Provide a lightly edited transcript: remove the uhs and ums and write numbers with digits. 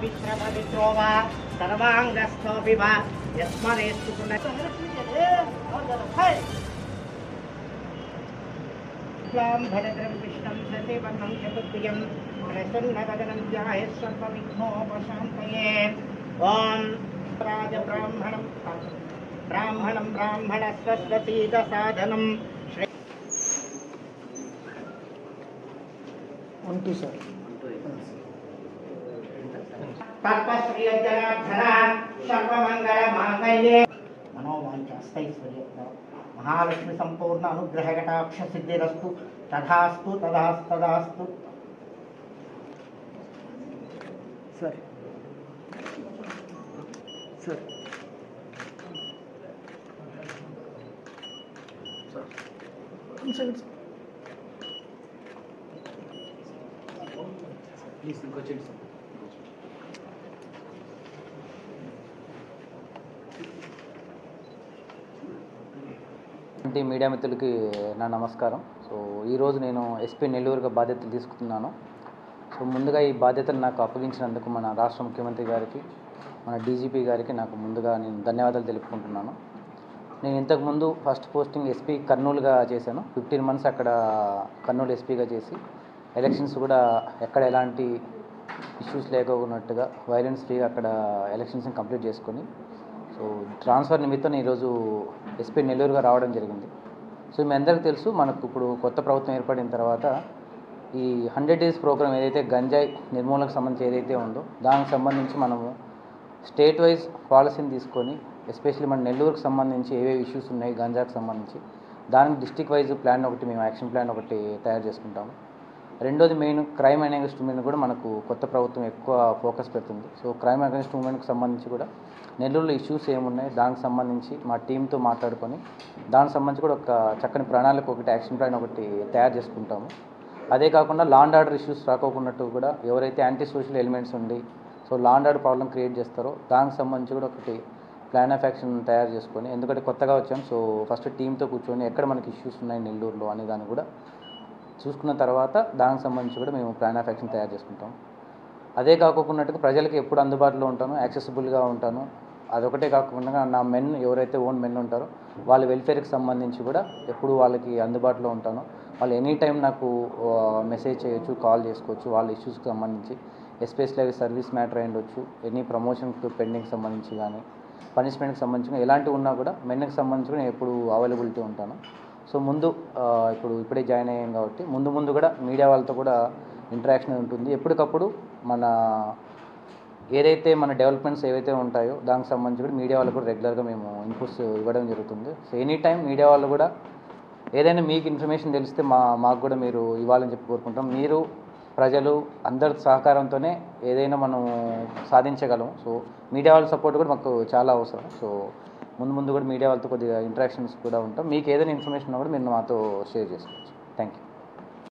विश्रमवित्रो वा सर्वाङ्गस्थोऽपि वा यस्मरेस्तु शुक्लां भरद्रं विष्णुं शशिवर्णं चतुर्भुजं प्रसन्नवदनं ध्यायेत् सर्वविघ्नोपशान्तये। ॐ ब्राह्मणं ब्राह्मणस्वस्वतीतसाधनं सर्वमंगलमांगल्ये मनोवांछास्तैश्वर्य महालक्ष्मी संपूर्ण अनुग्रह कटाक्ष सिद्धिरस्तु तथास्तु तथास्तु तथास्तु। सर सर प्लीज इंकोचेंడి సార్। మీడియా మిత్రులకి నా నమస్కారం। సో ఈరోజు నేను ఎస్పీ నెల్లూరుగా బాధ్యతలు తీసుకుంటున్నాను। సో ముందుగా ఈ బాధ్యతలు నాకు అప్పగించినందుకు మన రాష్ట్ర ముఖ్యమంత్రి గారికి, మన డీజీపీ గారికి నాకు ముందుగా నేను ధన్యవాదాలు తెలుపుకుంటున్నాను। నేను ఇంతకుముందు ఫస్ట్ పోస్టింగ్ ఎస్పీ కర్నూలుగా చేశాను। 15 మంత్స్ అక్కడ కర్నూలు ఎస్పీగా చేసి ఎలక్షన్స్ కూడా ఎక్కడ ఎలాంటి ఇష్యూస్ లేకపోయినట్టుగా వైలెన్స్ ఫ్రీగా అక్కడ ఎలక్షన్స్ని కంప్లీట్ చేసుకొని సో ట్రాన్స్ఫర్ నిమిత్తం ఈరోజు ఎస్పీ నెల్లూరుగా రావడం జరిగింది। సో మీ అందరికీ తెలుసు, మనకు ఇప్పుడు కొత్త ప్రభుత్వం ఏర్పడిన తర్వాత ఈ 100 డేస్ ప్రోగ్రామ్ ఏదైతే గంజాయి నిర్మూలనకు సంబంధించి ఏదైతే ఉందో దానికి సంబంధించి మనము స్టేట్ వైజ్ పాలసీని తీసుకొని ఎస్పెషల్లీ మన నెల్లూరుకు సంబంధించి ఏవేవి ఇష్యూస్ ఉన్నాయి గంజాకు సంబంధించి దానికి డిస్ట్రిక్ట్ వైజ్ ప్లాన్ ఒకటి మేము యాక్షన్ ప్లాన్ ఒకటి తయారు చేసుకుంటాము। రెండోది మెయిన్ క్రైమ్ అగైన్స్ట్ ఉమెన్ కూడా మనకు కొత్త ప్రభుత్వం ఎక్కువ ఫోకస్ పెడుతుంది। సో క్రైమ్ అగైన్స్ట్ ఉమెన్కి సంబంధించి కూడా నెల్లూరులో ఇష్యూస్ ఏమున్నాయి దానికి సంబంధించి మా టీంతో మాట్లాడుకొని దానికి సంబంధించి కూడా ఒక చక్కని ప్రణాళిక ఒకటి యాక్షన్ ప్లాన్ ఒకటి తయారు చేసుకుంటాము। అదే కాకుండా లా అండ్ ఆర్డర్ ఇష్యూస్ రాకోకున్నట్టు కూడా ఎవరైతే యాంటీ సోషల్ ఎలిమెంట్స్ ఉండి so law and order problem create చేస్తారో దానికి సంబంధించి కూడా ఒకటి ప్లాన్ ఆఫ్ యాక్షన్ తయారు చేసుకొని, ఎందుకంటే కొత్తగా వచ్చాం సో ఫస్ట్ టీంతో కూర్చొని ఎక్కడ మనకి ఇష్యూస్ ఉన్నాయి నెల్లూరులో అనే దాన్ని కూడా చూసుకున్న తర్వాత దానికి సంబంధించి కూడా మేము ప్లాన్ ఆఫ్ యాక్షన్ తయారు చేసుకుంటాం। అదే కాకోకున్నట్టుగా ప్రజలకి ఎప్పుడు అందుబాటులో ఉంటాను, యాక్సెసిబుల్గా ఉంటాను। అదొకటే కాకుండా నా మెన్ ఎవరైతే ఓన్ మెన్ ఉంటారో వాళ్ళ వెల్ఫేర్కి సంబంధించి కూడా ఎప్పుడు వాళ్ళకి అందుబాటులో ఉంటాను। వాళ్ళు ఎనీ టైం నాకు మెసేజ్ చేయొచ్చు, కాల్ చేసుకోవచ్చు వాళ్ళ ఇష్యూస్కి సంబంధించి, ఎస్పెషల్లీ సర్వీస్ మ్యాటర్ అయి ఉండొచ్చు, ఎనీ ప్రమోషన్కి పెండింగ్కి సంబంధించి కానీ పనిష్మెంట్కి సంబంధించి ఎలాంటివి ఉన్నా కూడా మెన్కి సంబంధించి కూడా నేను ఎప్పుడు అవైలబిలిటీ ఉంటాను। సో ముందు ఇప్పుడే జాయిన్ అయ్యాం కాబట్టి ముందు కూడా మీడియా వాళ్ళతో కూడా ఇంటరాక్షన్ ఉంటుంది। ఎప్పటికప్పుడు మన ఏదైతే మన డెవలప్మెంట్స్ ఏవైతే ఉంటాయో దానికి సంబంధించి కూడా మీడియా వాళ్ళు కూడా రెగ్యులర్గా మేము ఇన్పుట్స్ ఇవ్వడం జరుగుతుంది। సో ఎనీ టైం మీడియా వాళ్ళు కూడా ఏదైనా మీకు ఇన్ఫర్మేషన్ తెలిస్తే మాకు కూడా మీరు ఇవ్వాలని చెప్పి కోరుకుంటాం। మీరు ప్రజలు అందరి సహకారంతోనే ఏదైనా మనం సాధించగలం। సో మీడియా వాళ్ళ సపోర్ట్ కూడా మాకు చాలా అవసరం। సో ముందు కూడా మీడియా వాళ్ళతో కొద్దిగా ఇంటరాక్షన్స్ కూడా ఉంటాం। మీకు ఏదైనా ఇన్ఫర్మేషన్ ఉన్నా కూడా మీరు మాతో షేర్ చేసుకోవచ్చు। Thank you.